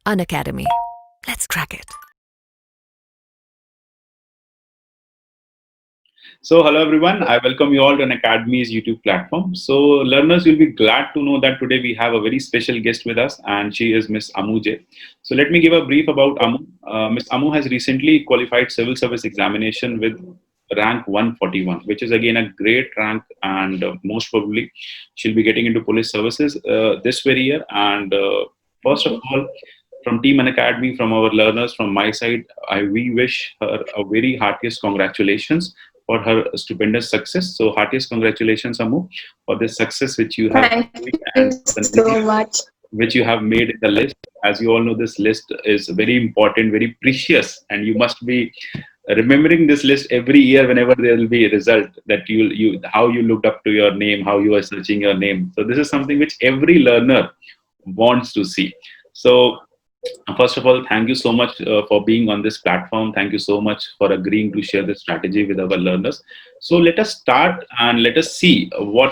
Unacademy. Let's crack it. So, hello everyone. I welcome you all to Unacademy's YouTube platform. So, learners, you'll be glad to know that today we have a very special guest with us, and she is Miss Ammu J. So, let me give a brief about Ammu. Miss Ammu has recently qualified civil service examination with rank 141, which is again a great rank, and most probably she'll be getting into police services this very year. And first of all, from Team Unacademy, from our learners, from my side, we wish her a very heartiest congratulations for her stupendous success. So, heartiest congratulations, Amu, for this success which you have Thank achieved you and so the name much. which you have made in the list. As you all know, this list is very important, very precious, and you must be remembering this list every year whenever there will be a result that you how you looked up to your name, how you are searching your name. So this is something which every learner wants to see. So first of all, thank you so much for being on this platform. Thank you so much for agreeing to share this strategy with our learners. So let us start and let us see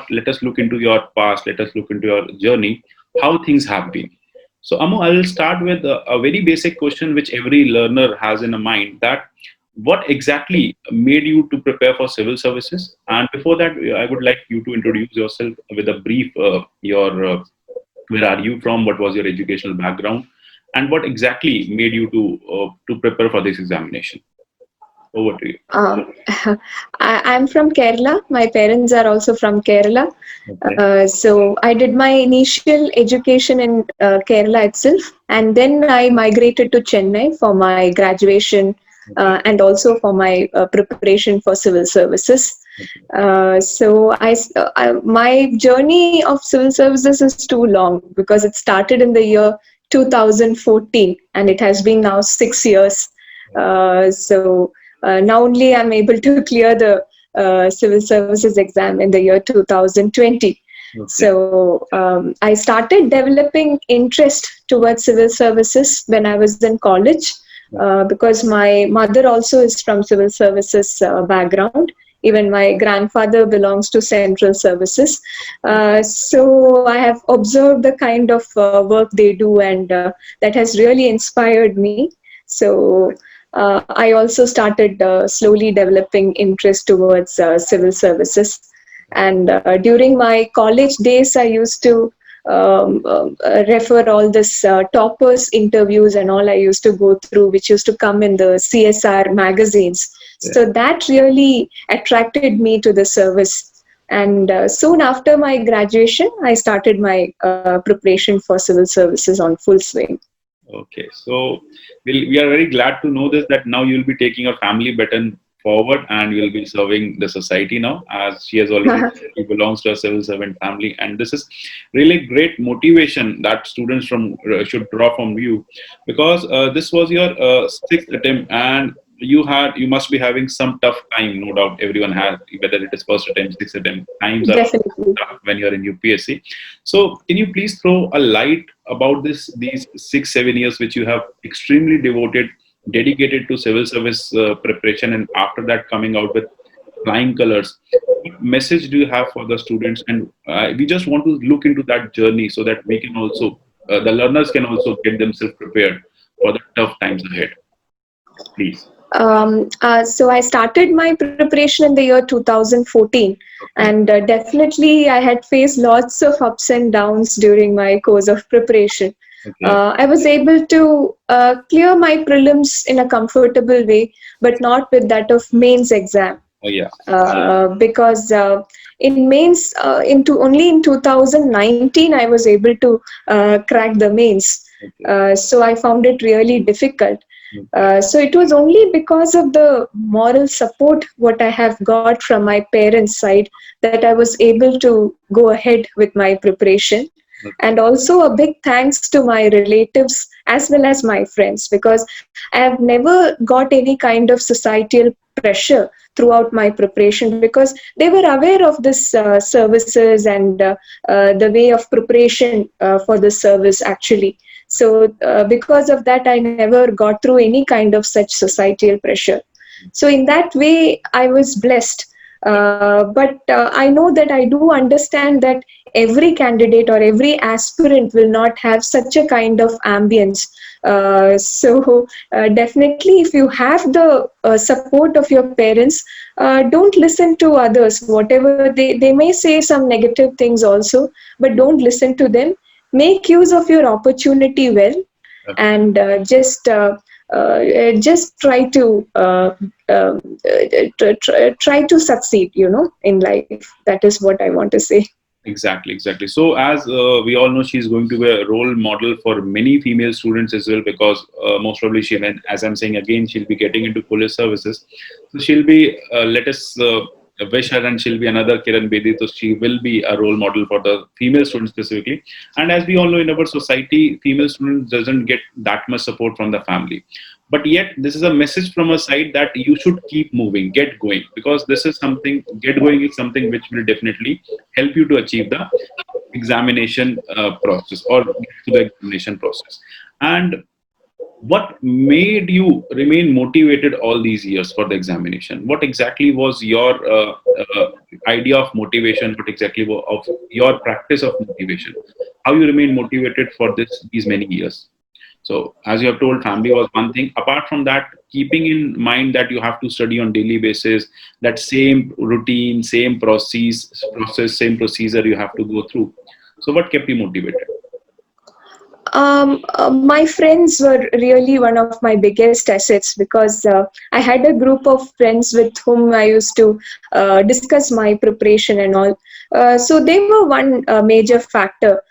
let us look into your past, let us look into your journey, how things have been. So, Amu, I will start with a very basic question which every learner has in a mind, that what exactly made you to prepare for civil services? And before that, I would like you to introduce yourself with a brief, where are you from, what was your educational background, and what exactly made you to prepare for this examination. Over to you. Um, I'm from Kerala. My parents are also from Kerala. Okay. So I did my initial education in Kerala itself, and then I migrated to Chennai for my graduation Okay. and also for my preparation for civil services. Okay. My journey of civil services is too long because it started in the year 2014 and it has been now 6 years. Now only I'm able to clear the civil services exam in the year 2020. Okay. I started developing interest towards civil services when I was in college because my mother also is from civil services background. Even my grandfather belongs to central services. So I have observed the kind of work they do, and that has really inspired me. So I also started slowly developing interest towards civil services. And during my college days, I used to refer all this toppers interviews and all I used to go through, which used to come in the CSR magazines. Yeah. So that really attracted me to the service. And soon after my graduation, I started my preparation for civil services on full swing. Okay, so we are very glad to know this, that now you'll be taking your family baton forward and you'll be serving the society now, as she has already said, she belongs to a civil servant family, and this is really great motivation that students from should draw from you, because this was your sixth attempt, and you must be having some tough time, no doubt. Everyone has, whether it is first attempt, sixth attempt, times are Definitely. tough when you're in UPSC. So, can you please throw a light about these 6 7 years which you have extremely dedicated to civil service preparation, and after that coming out with flying colors? What message do you have for the students? And we just want to look into that journey so that we can also the learners can also get themselves prepared for the tough times ahead. Please. So I started my preparation in the year 2014, Okay. and definitely I had faced lots of ups and downs during my course of preparation. Okay. I was able to clear my prelims in a comfortable way, but not with that of mains exam. Oh yeah. Because in mains, only in 2019 I was able to crack the mains. Okay. So I found it really difficult. Okay. So it was only because of the moral support what I have got from my parents' side that I was able to go ahead with my preparation. Okay. And also a big thanks to my relatives as well as my friends, because I have never got any kind of societal pressure throughout my preparation, because they were aware of this services and the way of preparation for the service actually. So because of that, I never got through any kind of such societal pressure. So in that way, I was blessed But I know that I do understand that every candidate or every aspirant will not have such a kind of ambience. So definitely, if you have the support of your parents, don't listen to others. Whatever they may say some negative things also, but don't listen to them. Make use of your opportunity well, and just try to try to succeed, in life. That is what I want to say. Exactly, exactly. So, as we all know, she's going to be a role model for many female students as well, because most probably she, and as I'm saying again, she'll be getting into police services. So she'll be, let us wish her, and she'll be another Kiran Bedi. So she will be a role model for the female students specifically. And as we all know, in our society, female students doesn't get that much support from the family. But yet, this is a message from a side that you should keep moving, get going, because this is something, get going is something which will definitely help you to achieve the examination process, or get to the examination process. And what made you remain motivated all these years for the examination? What exactly was your idea of motivation? What exactly of your practice of motivation? How you remain motivated for these many years? So, as you have told, family was one thing. Apart from that, keeping in mind that you have to study on daily basis, that same routine, same process, same procedure you have to go through. So, what kept you motivated? My friends were really one of my biggest assets, because I had a group of friends with whom I used to discuss my preparation and all. So they were one major factor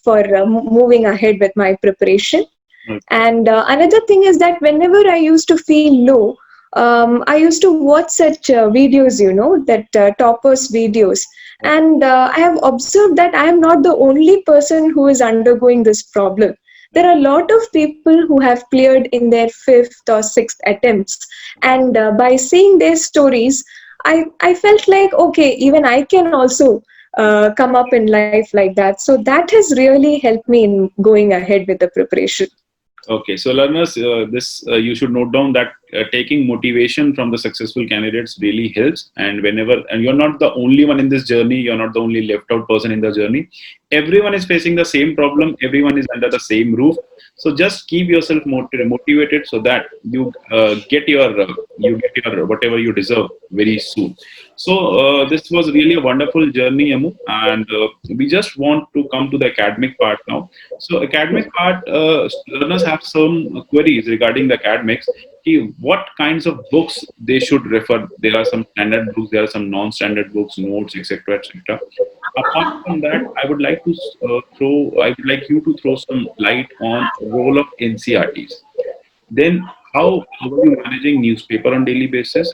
for moving ahead with my preparation. Okay. And another thing is that whenever I used to feel low, I used to watch such videos, that toppers videos. And I have observed that I am not the only person who is undergoing this problem. There are a lot of people who have cleared in their fifth or sixth attempts. And by seeing their stories, I felt like, okay, even I can also come up in life like that. So that has really helped me in going ahead with the preparation. Okay, so learners, this you should note down that taking motivation from the successful candidates really helps. And whenever, and you're not the only one in this journey, you're not the only left out person in the journey. Everyone is facing the same problem. Everyone is under the same roof. So just keep yourself motivated so that you get your whatever you deserve very soon. So this was really a wonderful journey, Ammu, and we just want to come to the academic part now. So academic part, learners have some queries regarding the academics. What kinds of books they should refer? There are some standard books, there are some non-standard books, notes, etc., etc. Apart from that, I would like you to throw some light on role of NCRTs. Then, how are you managing newspaper on daily basis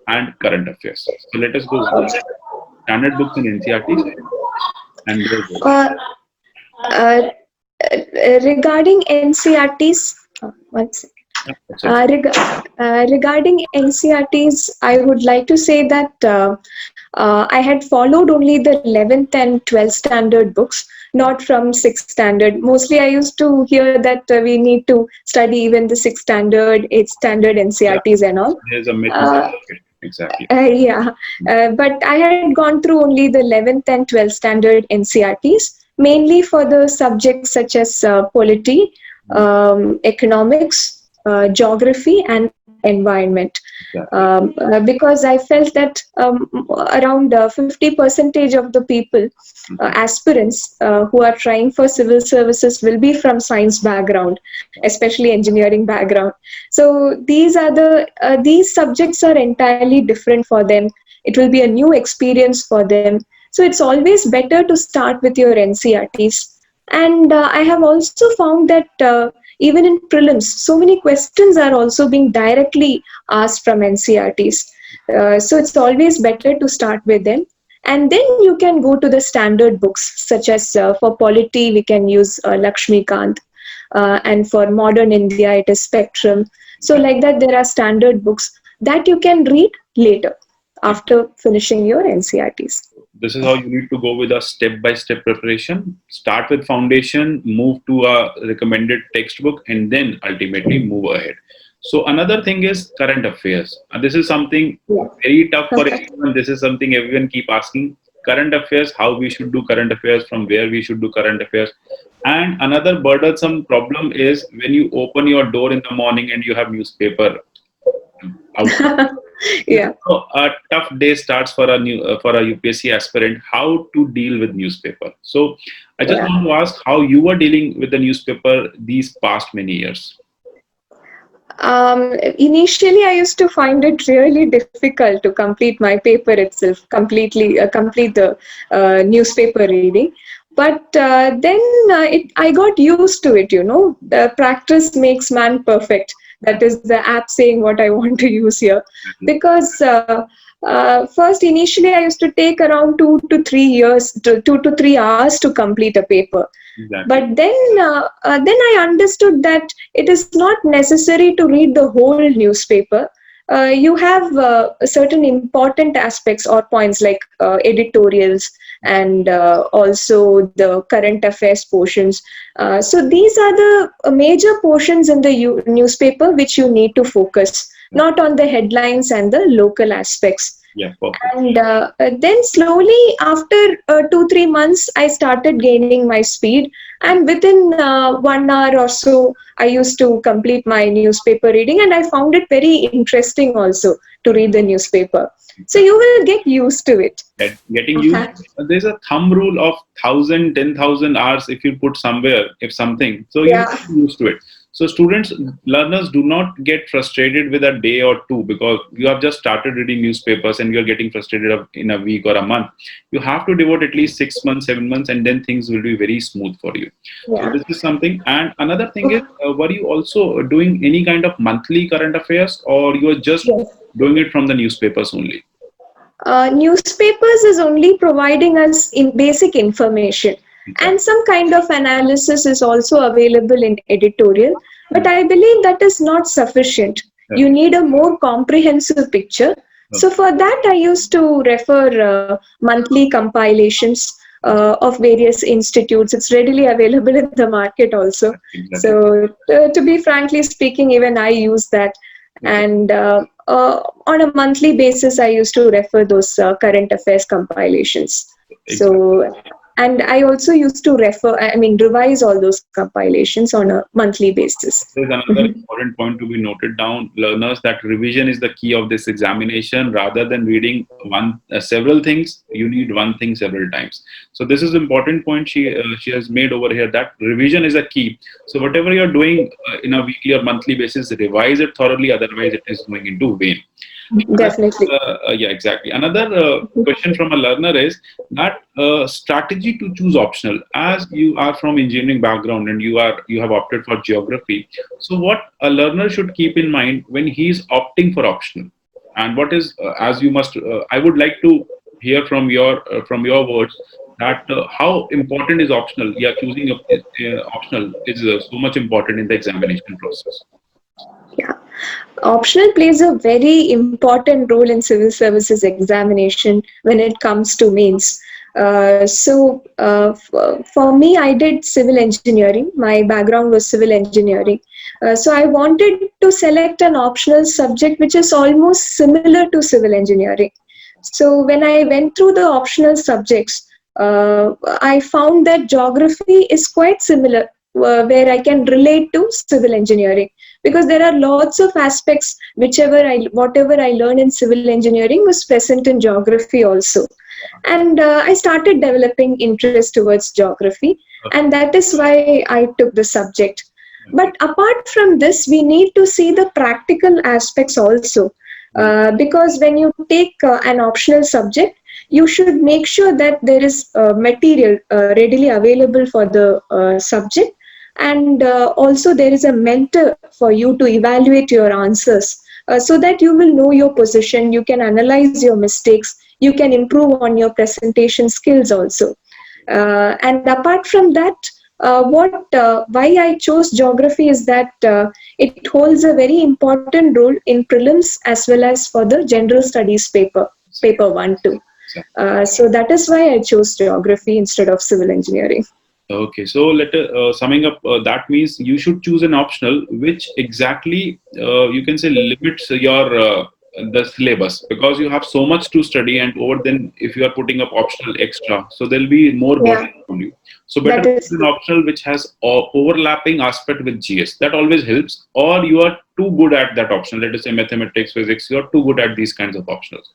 and current affairs? So let us go one by one. Standard books and NCRTs and their role. Uh, uh, Regarding NCRTs, one second. Yeah, that's it. Regarding NCRTs, I would like to say that I had followed only the 11th and 12th standard books, not from 6th standard. Mostly I used to hear that we need to study even the 6th standard, 8th standard Yeah, NCRTs and all. there's a myth in the market. Exactly. Yeah, but I had gone through only the 11th and 12th standard NCRTs, mainly for the subjects such as polity, economics, geography, and environment. Exactly. Because I felt that around 50 percentage of the people, aspirants who are trying for civil services, will be from science background, especially engineering background. So these subjects are entirely different for them. It will be a new experience for them. So it's always better to start with your NCRTs. And I have also found that even in prelims, so many questions are also being directly asked from NCRTs. So it's always better to start with them. And then you can go to the standard books, such as for polity, we can use Lakshmikant. And for modern India, it is Spectrum. So, like that, there are standard books that you can read later after finishing your NCRTs. This is how you need to go with a step-by-step preparation. Start with foundation, move to a recommended textbook, and then ultimately move ahead. So another thing is current affairs. And this is something Yeah. very tough for everyone. This is something everyone keep asking. Current affairs, how we should do current affairs, from where we should do current affairs. And another burdensome problem is when you open your door in the morning and you have newspaper out. Yeah. So a tough day starts for a UPSC aspirant. How to deal with newspaper? So I just Yeah. want to ask how you were dealing with the newspaper these past many years. Initially, I used to find it really difficult to complete my paper itself, complete the newspaper reading. But then I got used to it. The practice makes man perfect. That is the app saying what I want to use here. Because first, initially, I used to take around 2 to 3 hours to complete a paper. Exactly. But then I understood that it is not necessary to read the whole newspaper. You have certain important aspects or points like editorials and also the current affairs portions. So these are the major portions in the newspaper which you need to focus, not on the headlines and the local aspects. Yeah, perfect. And then slowly, after 2 3 months, I started gaining my speed. And within 1 hour or so, I used to complete my newspaper reading, and I found it very interesting also to read the newspaper. So you will get used to it. Getting used. There's a thumb rule of 1,000, 10,000 hours if you put somewhere, if something. So you Yeah. get used to it. So students, learners do not get frustrated with a day or two because you have just started reading newspapers and you're getting frustrated in a week or a month. You have to devote at least 6 months, 7 months, and then things will be very smooth for you. So Yeah. this is something. And another thing is, were you also doing any kind of monthly current affairs, or you are just Yes. doing it from the newspapers only? Newspapers is only providing us in basic information, and some kind of analysis is also available in editorial, but I believe that is not sufficient. You need a more comprehensive picture. So for that I used to refer monthly compilations of various institutes. It's readily available in the market also. Exactly. So to be frankly speaking, even I use that. And on a monthly basis, I used to refer those current affairs compilations. So, and I also used to revise all those compilations on a monthly basis. There's another important point to be noted down, learners, that revision is the key of this examination. Rather than reading several things, you need one thing several times. So this is important point she has made over here, that revision is a key. So whatever you're doing in a weekly or monthly basis, revise it thoroughly. Otherwise, it is going into vain. Definitely. Yeah, exactly. Another question from a learner is that strategy to choose optional. As you are from engineering background and you have opted for geography, so what a learner should keep in mind when he is opting for optional, and what is as you must. I would like to hear from your words that how important is optional. Yeah, choosing optional is so much important in the examination process. Yeah. Optional plays a very important role in civil services examination when it comes to mains. For me, I did civil engineering. My background was civil engineering. So I wanted to select an optional subject which is almost similar to civil engineering. So when I went through the optional subjects, I found that geography is quite similar, where I can relate to civil engineering, because there are lots of aspects whatever I learned in civil engineering was present in geography also. And I started developing interest towards geography, and that is why I took the subject. But apart from this, we need to see the practical aspects also, because when you take an optional subject, you should make sure that there is material readily available for the subject, and also there is a mentor for you to evaluate your answers, so that you will know your position, you can analyze your mistakes, you can improve on your presentation skills also. And apart from that, why I chose geography is that it holds a very important role in prelims as well as for the general studies paper 1 2. So that is why I chose geography instead of civil engineering. Okay, so summing up, that means you should choose an optional which exactly you can say limits your the syllabus, because you have so much to study, and over then if you are putting up optional extra, so there'll be more Yeah, burden on you. So better that choose is an true. optional which has overlapping aspect with GS. That always helps. Or you are too good at that option. Let us say mathematics, physics. You are too good at these kinds of optionals.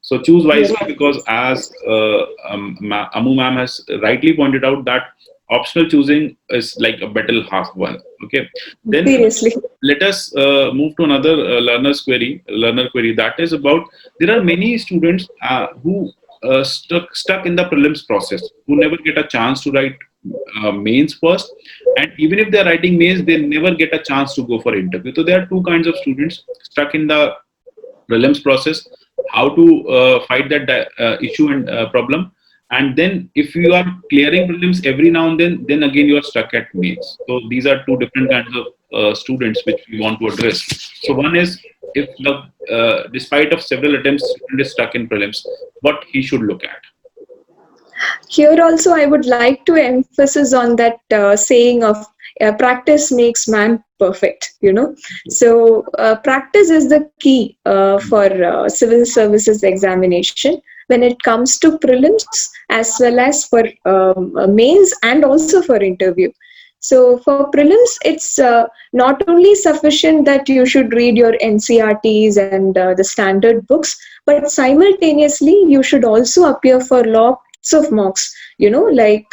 So choose wisely, Yes, because as Ammu ma'am has rightly pointed out that optional choosing is like a battle half won. Okay, then seriously. let us move to another learner query that is about, there are many students who stuck in the prelims process, who never get a chance to write mains first, and even if they're writing mains, they never get a chance to go for interview. So there are two kinds of students stuck in the prelims process, how to fight that issue and problem. And then if you are clearing prelims every now and then again you are stuck at mains. So these are two different kinds of students which we want to address. So one is, if the despite of several attempts student is stuck in prelims, what he should look at. Here also, I would like to emphasis on that saying of practice makes man perfect. So practice is the key for civil services examination when it comes to prelims as well as for mains and also for interview. So for prelims, it's not only sufficient that you should read your NCRTs and the standard books, but simultaneously you should also appear for lots of mocks. Like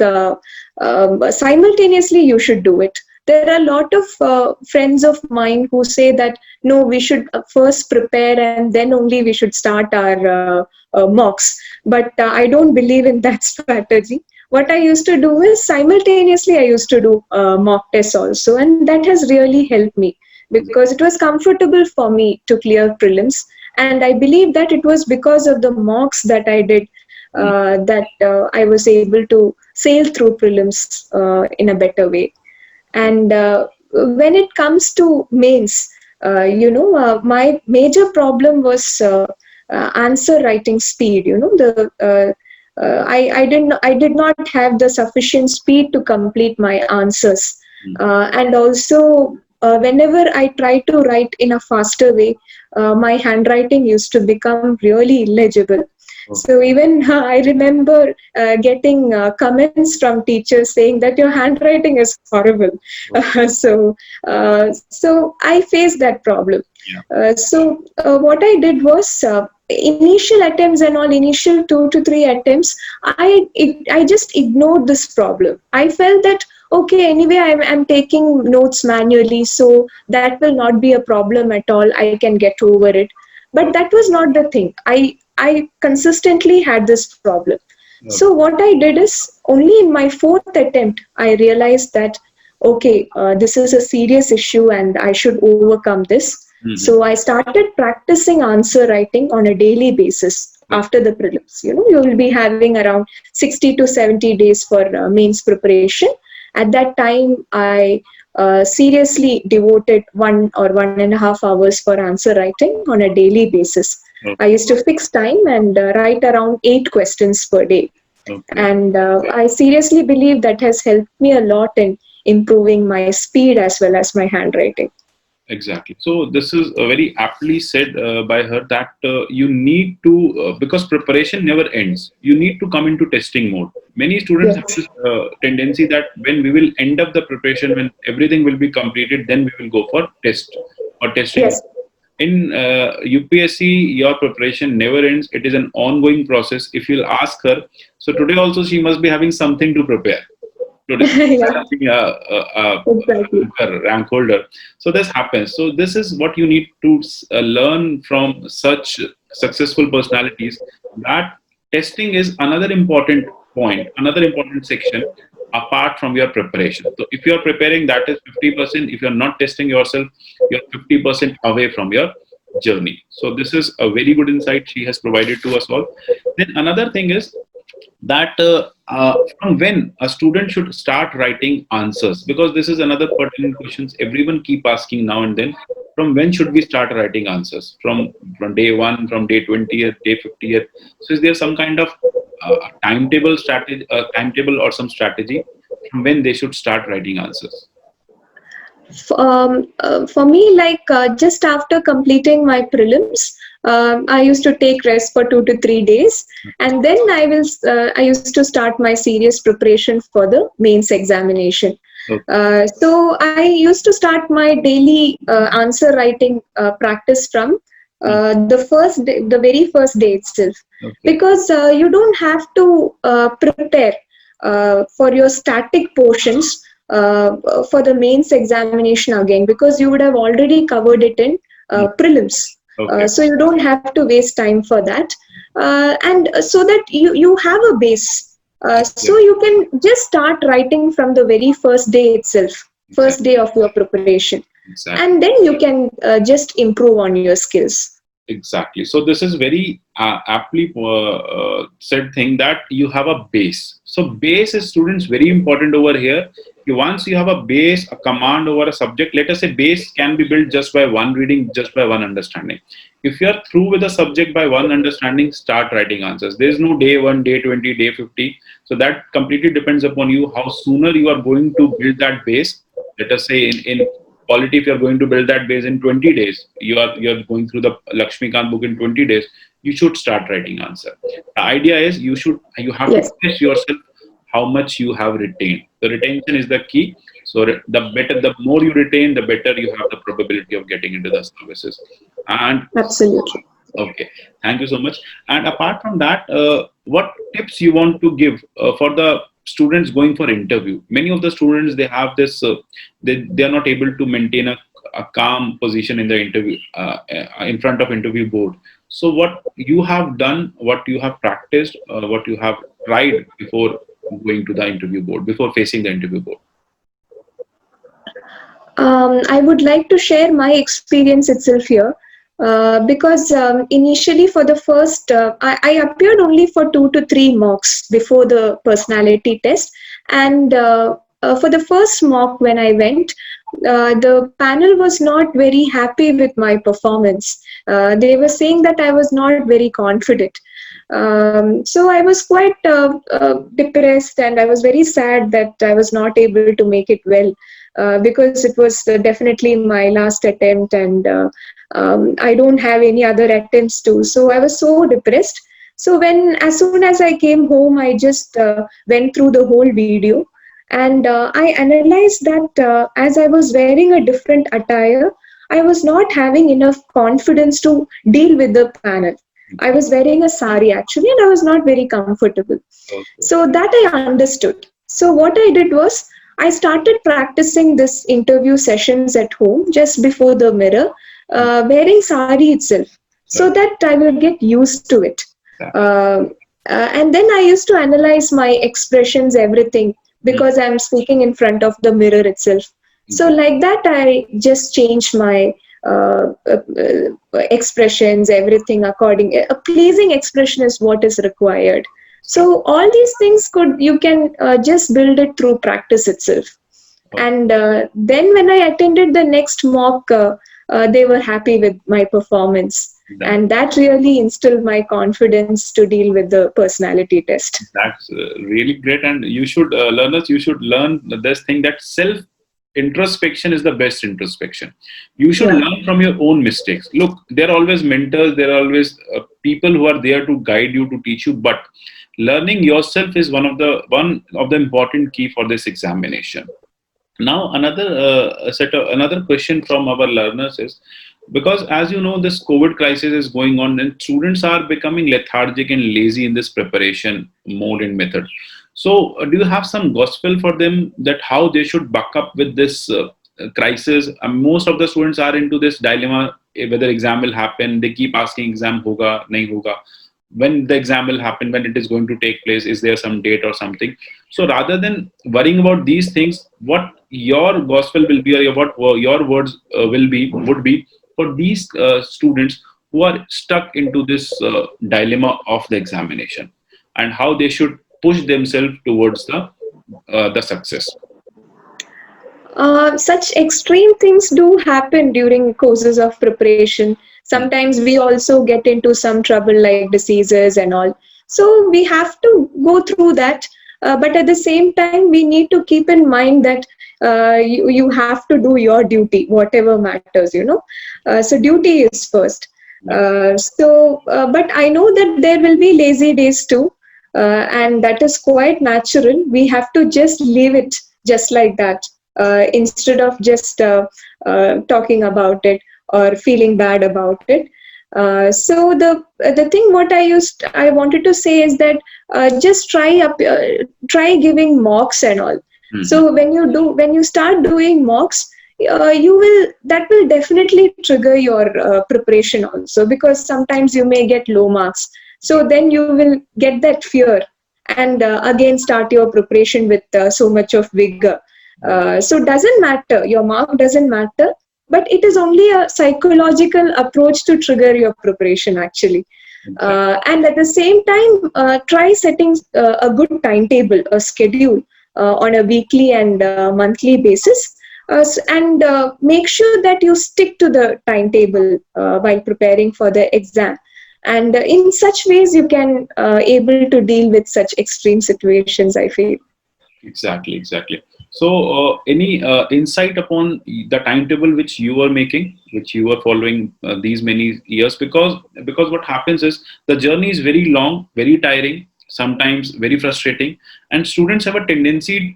simultaneously you should do it. There are a lot of friends of mine who say that no, we should first prepare and then only we should start our mocks. But I don't believe in that strategy. What I used to do is simultaneously I used to do mock tests also, and that has really helped me because it was comfortable for me to clear prelims. And I believe that it was because of the mocks that I did that I was able to sail through prelims in a better way. And when it comes to mains, my major problem was answer writing speed. I did not have the sufficient speed to complete my answers, and also whenever I tried to write in a faster way, my handwriting used to become really illegible. So even I remember getting comments from teachers saying that your handwriting is horrible. So I faced that problem. Yeah. So what I did was initial attempts and all initial 2 to 3 attempts, I just ignored this problem. I felt that okay, anyway, I'm taking notes manually, so that will not be a problem at all. I can get over it. But that was not the thing. I consistently had this problem. So what I did is only in my fourth attempt, I realized that, okay, this is a serious issue and I should overcome this. So I started practicing answer writing on a daily basis after the prelims. You will be having around 60 to 70 days for mains preparation. At that time, I seriously devoted 1 or 1.5 hours for answer writing on a daily basis. I used to fix time and write around 8 questions per day. And I seriously believe that has helped me a lot in improving my speed as well as my handwriting. Exactly. So this is very aptly said by her that you need to, because preparation never ends. You need to come into testing mode. Many students have Yes. this tendency that when we will end up the preparation, when everything will be completed, then we will go for test or testing. Yes. In UPSC, your preparation never ends. It is an ongoing process. If you'll ask her, so today also she must be having something to prepare. Today, Yeah, exactly. a rank holder. So this happens. So this is what you need to learn from such successful personalities. That testing is another important point, another important section apart from your preparation. So if you are preparing, that is 50%. If you are not testing yourself, you are 50% away from your journey. So this is a very good insight she has provided to us all. Then another thing is that from when a student should start writing answers, because this is another pertinent questions everyone keep asking now and then. From when should we start writing answers? From day one, from day 20th, day 50th? So is there some kind of timetable strategy, timetable or some strategy from when they should start writing answers? For me, like just after completing my prelims, I used to take rest for 2 to 3 days, and then I used to start my serious preparation for the mains examination. Okay. So I used to start my daily answer writing practice from the very first day itself, Okay. because you don't have to prepare for your static portions for the mains examination again, because you would have already covered it in prelims. Okay. So you don't have to waste time for that, and so that you have a base, so you can just start writing from the very first day itself, first Exactly. day of your preparation, Exactly. and then you can just improve on your skills. Exactly. So this is very aptly said thing that you have a base. So base is, students, very important over here. Once you have a base, a command over a subject, let us say base can be built just by one reading, just by one understanding. If you are through with a subject by one understanding, start writing answers. There is no day 1, day 20, day 50. So that completely depends upon you, how sooner you are going to build that base. Let us say in quality, if you're going to build that base in 20 days, you're going through the Lakshmikant book in 20 days, you should start writing answer. The idea is you have to Yes, test yourself how much you have retained. The retention is the key. So the more you retain, the better you have the probability of getting into the services. And absolutely. okay, thank you so much. And apart from that, what tips you want to give for the students going for interview? Many of the students, they have this, they are not able to maintain a calm position in the interview, in front of interview board. So what you have done, what you have practiced, what you have tried before going to the interview board, before facing the interview board? I would like to share my experience itself here, because initially for the first, I appeared only for 2 to 3 mocks before the personality test, and for the first mock when I went, the panel was not very happy with my performance. They were saying that I was not very confident. So I was quite depressed, and I was very sad that I was not able to make it well, because it was definitely my last attempt, and I don't have any other attempts too. So I was so depressed. So as soon as I came home, I just went through the whole video, and I analyzed that as I was wearing a different attire, I was not having enough confidence to deal with the panel. I was wearing a sari actually, and I was not very comfortable. Okay. So that I understood. So what I did was, I started practicing this interview sessions at home just before the mirror, wearing sari itself, so Right. that I will get used to it. Uh, and then I used to analyze my expressions, everything, because I'm speaking in front of the mirror itself. So like that, I just changed my expressions, everything according. A pleasing expression is what is required. So all these things you can just build it through practice itself. And then when I attended the next mock, they were happy with my performance. That, And that really instilled my confidence to deal with the personality test. that's really great. And you should, learners, you should learn this thing that self introspection is the best introspection. You should Yeah. learn from your own mistakes. Look, there are always mentors, there are always people who are there to guide you, to teach you, but learning yourself is one of the important key for this examination. Now another another question from our learners is, because as you know, this COVID crisis is going on and students are becoming lethargic and lazy in this preparation mode and method. So do you have some gospel for them that how they should buck up with this crisis? Most of the students are into this dilemma, whether exam will happen. They keep asking, exam hoga nahi hoga, when the exam will happen, when it is going to take place, is there some date or something? So rather than worrying about these things, what your gospel will be, or what your words would be for these students who are stuck into this dilemma of the examination, and how they should push themselves towards the success. Such extreme things do happen during courses of preparation. Sometimes we also get into some trouble like diseases and all. So we have to go through that. but at the same time we need to keep in mind that you have to do your duty, whatever matters, so duty is first. But I know that there will be lazy days too, and that is quite natural. We have to just leave it just like that, instead of just talking about it or feeling bad about it. So the thing what I wanted to say is that just try giving mocks and all. So when you start doing mocks, you will that will definitely trigger your preparation also, because sometimes you may get low marks. So then you will get that fear, and again start your preparation with so much of vigor. So doesn't matter, your mark doesn't matter, but it is only a psychological approach to trigger your preparation actually. And at the same time, try setting a good timetable, a schedule on a weekly and monthly basis, and make sure that you stick to the timetable while preparing for the exam. And in such ways, you can able to deal with such extreme situations, I feel. Exactly. So, any insight upon the timetable which you were making, which you were following these many years? Because what happens is the journey is very long, very tiring, sometimes very frustrating, and students have a tendency.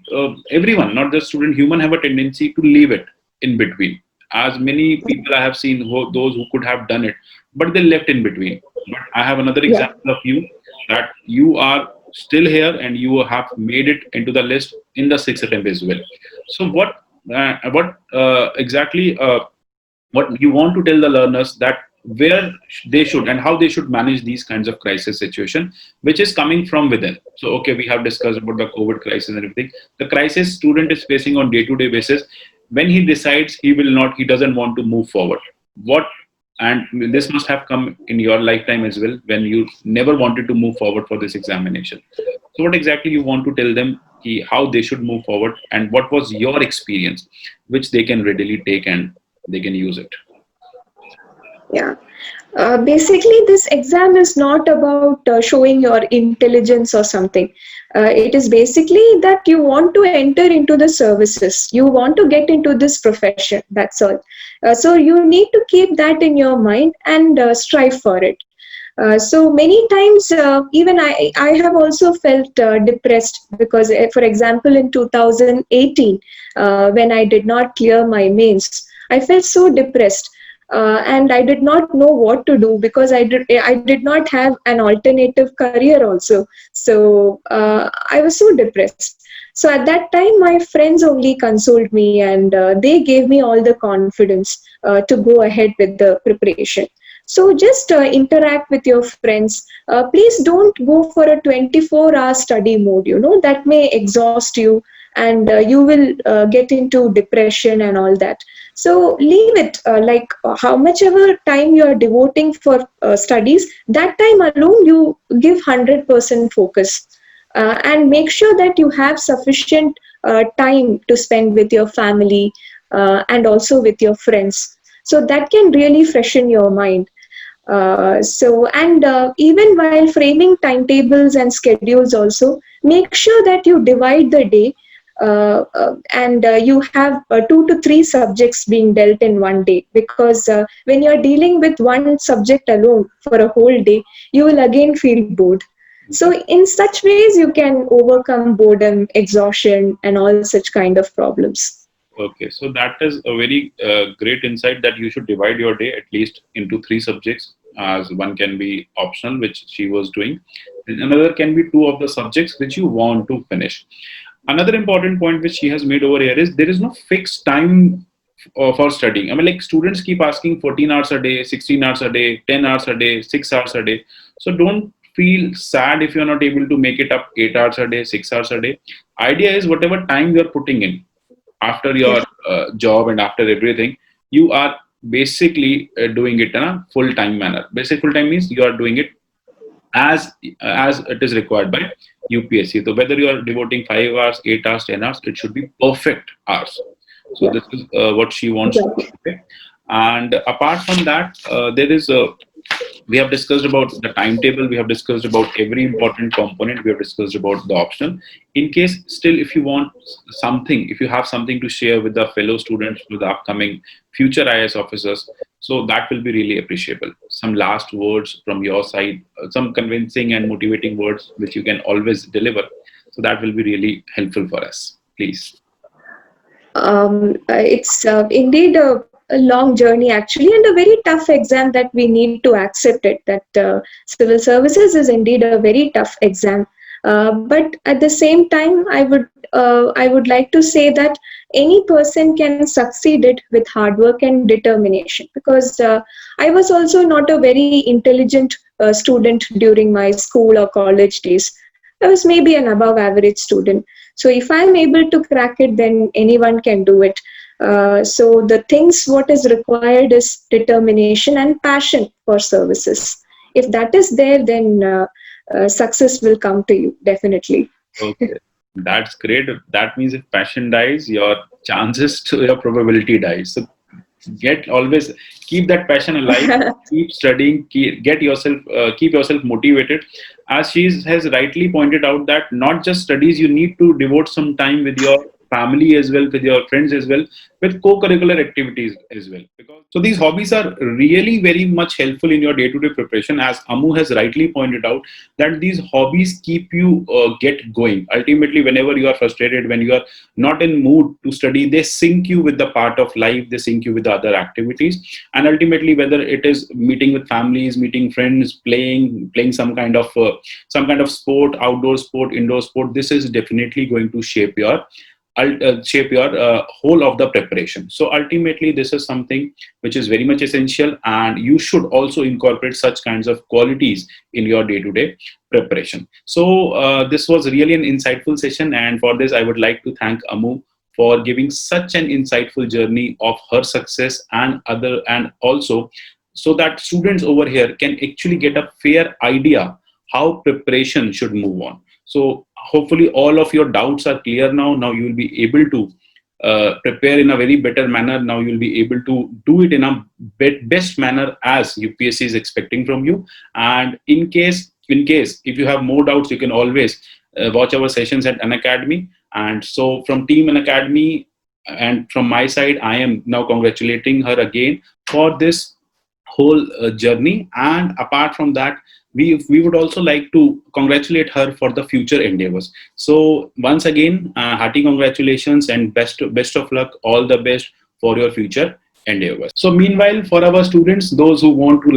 Everyone, not just student, human have a tendency to leave it in between. As many people I have seen, those who could have done it, but they left in between. But I have another Yeah. example of you, that you are still here and you have made it into the list in the sixth attempt as well. So what exactly what you want to tell the learners, that where they should and how they should manage these kinds of crisis situation which is coming from within? So okay, we have discussed about the COVID crisis and everything. The crisis student is facing on day-to-day basis, when he decides he doesn't want to move forward, what, and this must have come in your lifetime as well, when you never wanted to move forward for this examination. So what exactly you want to tell them, how they should move forward, and what was your experience which they can readily take and they can use it? Yeah. Basically, this exam is not about showing your intelligence or something. It is basically that you want to enter into the services. You want to get into this profession. That's all. So you need to keep that in your mind and strive for it. So many times, even I have also felt depressed because, for example, in 2018, when I did not clear my mains, I felt so depressed. And I did not know what to do, because I did not have an alternative career also. So I was so depressed. So at that time, my friends only consoled me, and they gave me all the confidence to go ahead with the preparation. So just interact with your friends. Please don't go for a 24-hour study mode. That may exhaust you, and you will get into depression and all that. So leave it, like how much ever time you are devoting for studies, that time alone you give 100% focus, and make sure that you have sufficient time to spend with your family, and also with your friends. So that can really freshen your mind. Even while framing timetables and schedules also, make sure that you divide the day, and you have 2 to 3 subjects being dealt in one day, because when you're dealing with one subject alone for a whole day, you will again feel bored. So in such ways you can overcome boredom, exhaustion, and all such kind of problems. Okay, so that is a very great insight, that you should divide your day at least into 3 subjects, as one can be optional, which she was doing, and another can be 2 of the subjects which you want to finish. Another important point which she has made over here is there is no fixed time for studying. I mean, like, students keep asking 14 hours a day, 16 hours a day, 10 hours a day, 6 hours a day. So don't feel sad if you're not able to make it up 8 hours a day, 6 hours a day. Idea is whatever time you're putting in after your Yes. job and after everything, you are basically doing it in a full-time manner. Basic full-time means you are doing it as it is required by UPSC. So whether you are devoting 5 hours, 8 hours, 10 hours, it should be perfect hours. So Yeah. this is what she wants to do. Exactly. Okay? And apart from that, there is We have discussed about the timetable, we have discussed about every important component, we have discussed about the optional. In case still if you want something, if you have something to share with the fellow students, with the upcoming future IAS officers, so that will be really appreciable. Some last words from your side, some convincing and motivating words which you can always deliver, so that will be really helpful for us, please. It's indeed a long journey actually, and a very tough exam that we need to accept it. That civil services is indeed a very tough exam. But at the same time, I would like to say that any person can succeed it with hard work and determination. Because I was also not a very intelligent student during my school or college days. I was maybe an above average student. So if I'm able to crack it, then anyone can do it. So the things what is required is determination and passion for services. If that is there, then success will come to you, definitely. Okay, that's great. That means if passion dies, your chances to your probability dies. So get always keep that passion alive. Keep studying. Keep yourself motivated. As has rightly pointed out that not just studies, you need to devote some time with your family as well, with your friends as well, with co-curricular activities as well. Because so these hobbies are really very much helpful in your day-to-day preparation. As Ammu has rightly pointed out, that these hobbies keep you get going. Ultimately, whenever you are frustrated, when you are not in mood to study, they sync you with the part of life, they sync you with the other activities. And ultimately, whether it is meeting with families, meeting friends, playing some kind of sport, outdoor sport, indoor sport, this is definitely going to shape your whole of the preparation. So ultimately, this is something which is very much essential, and you should also incorporate such kinds of qualities in your day-to-day preparation. So this was really an insightful session, and for this I would like to thank Ammu for giving such an insightful journey of her success and also so that students over here can actually get a fair idea how preparation should move on. So hopefully all of your doubts are clear now. Now you will be able to prepare in a very better manner. Now you will be able to do it in a best manner as UPSC is expecting from you. And in case if you have more doubts, you can always watch our sessions at Unacademy. And so from team Unacademy and from my side, I am now congratulating her again for this whole journey. And apart from that, we would also like to congratulate her for the future endeavors. So once again, hearty congratulations and best of luck, all the best for your future endeavors. So meanwhile, for our students, those who want to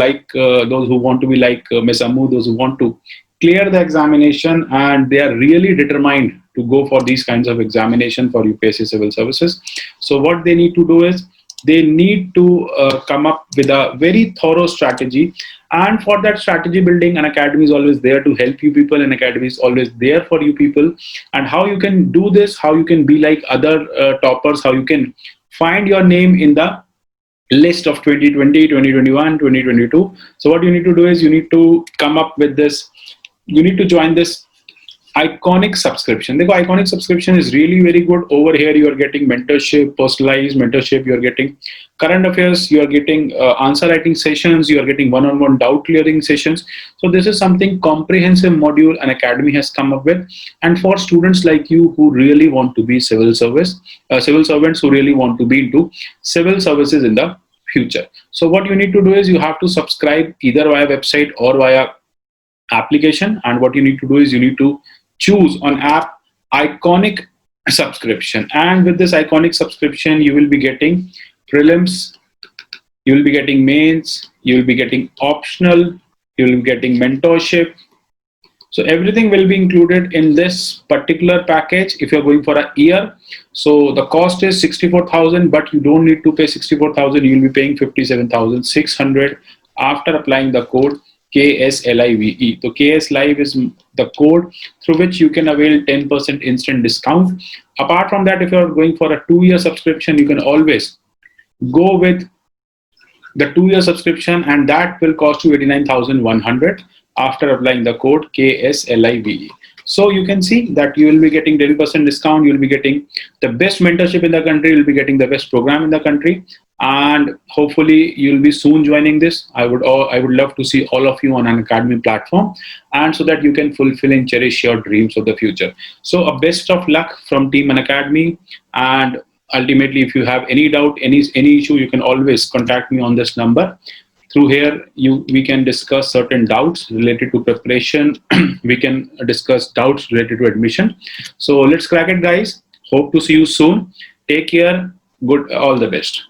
be like Miss Ammu, those who want to clear the examination and they are really determined to go for these kinds of examination for UPSC civil services. So what they need to do is they need to come up with a very thorough strategy. And for that strategy building, an academy is always there to help you people. An academy is always there for you people. And how you can do this, how you can be like other toppers, how you can find your name in the list of 2020, 2021, 2022. So what you need to do is you need to come up with this. You need to join this iconic subscription. The iconic subscription is really very good. Over here you are getting mentorship, personalized mentorship, you are getting current affairs, you are getting answer writing sessions, you are getting one-on-one doubt clearing sessions. So this is something comprehensive module an academy has come up with, and for students like you who really want to be civil servants who really want to be into civil services in the future. So what you need to do is you have to subscribe either via website or via application, and what you need to do is you need to choose on app iconic subscription. And with this iconic subscription, you will be getting prelims, you will be getting mains, you will be getting optional, you will be getting mentorship. So everything will be included in this particular package if you're going for a year. So the cost is 64,000, but you don't need to pay 64,000. You will be paying 57,600 after applying the code KSLIVE. So KS Live is the code through which you can avail 10% instant discount. Apart from that, if you are going for a 2-year subscription, you can always go with the 2-year subscription, and that will cost you 89,100 after applying the code KSLIVE. So you can see that you will be getting 10% discount. You will be getting the best mentorship in the country. You will be getting the best program in the country. and hopefully you'll be soon joining this. I would love to see all of you on Unacademy platform, and so that you can fulfill and cherish your dreams of the future. So a best of luck from Team Unacademy, and ultimately if you have any doubt, any issue, you can always contact me on this number. Through here, we can discuss certain doubts related to preparation. We can discuss doubts related to admission. So let's crack it, guys. Hope to see you soon. Take care. Good. All the best.